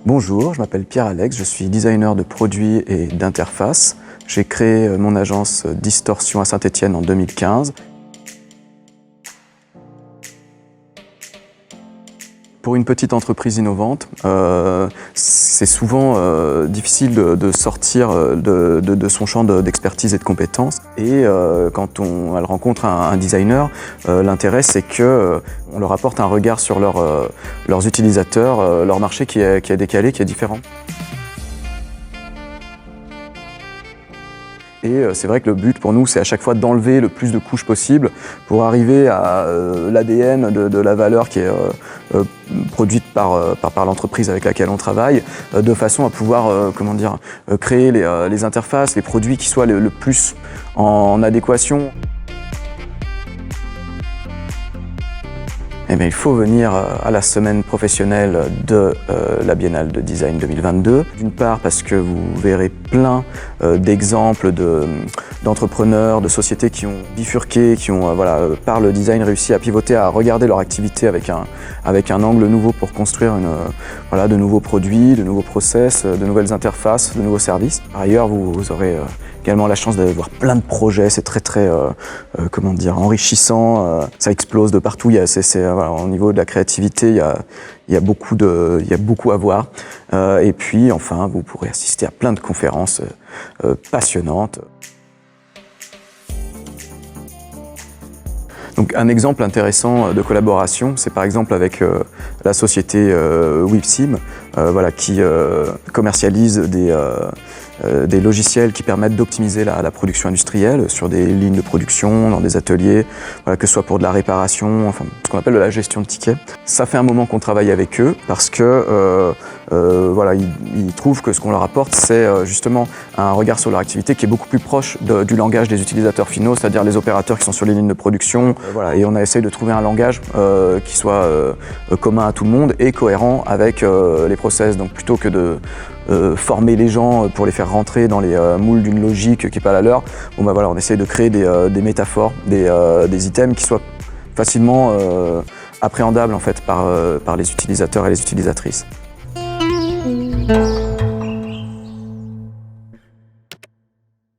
Bonjour, je m'appelle Pierre-Alex, je suis designer de produits et d'interface. J'ai créé mon agence Distorsion à Saint-Étienne en 2015. Pour une petite entreprise innovante, c'est souvent difficile de sortir de son champ d'expertise et de compétences. Et quand elle rencontre un designer, l'intérêt c'est qu'on leur apporte un regard sur leurs utilisateurs, leur marché qui est décalé, qui est différent. Et c'est vrai que le but pour nous, c'est à chaque fois d'enlever le plus de couches possible pour arriver à l'ADN de la valeur qui est produite par l'entreprise avec laquelle on travaille, de façon à pouvoir créer les interfaces, les produits qui soient le plus en adéquation. Eh bien, il faut venir à la semaine professionnelle de la Biennale de Design 2022. D'une part parce que vous verrez plein d'exemples d'entrepreneurs, de sociétés qui ont bifurqué, qui ont, par le design, réussi à pivoter, à regarder leur activité avec un angle nouveau pour construire de nouveaux produits, de nouveaux process, de nouvelles interfaces, de nouveaux services. Par ailleurs, vous aurez également la chance d'avoir plein de projets, c'est très enrichissant, ça explose de partout, au niveau de la créativité, il y a beaucoup à voir. Et puis enfin, vous pourrez assister à plein de conférences passionnantes. Donc un exemple intéressant de collaboration, c'est par exemple avec la société Wipsim, qui commercialise des logiciels qui permettent d'optimiser la production industrielle sur des lignes de production, dans des ateliers, que ce soit pour de la réparation, ce qu'on appelle de la gestion de tickets. Ça fait un moment qu'on travaille avec eux parce que ils trouvent que ce qu'on leur apporte, c'est justement un regard sur leur activité qui est beaucoup plus proche du langage des utilisateurs finaux, c'est-à-dire les opérateurs qui sont sur les lignes de production. Et on a essayé de trouver un langage qui soit commun à tout le monde et cohérent avec les process. Donc plutôt que de former les gens pour les faire rentrer dans les moules d'une logique qui n'est pas la leur, on essaie de créer des métaphores, des items qui soient facilement appréhendables en fait, par les utilisateurs et les utilisatrices.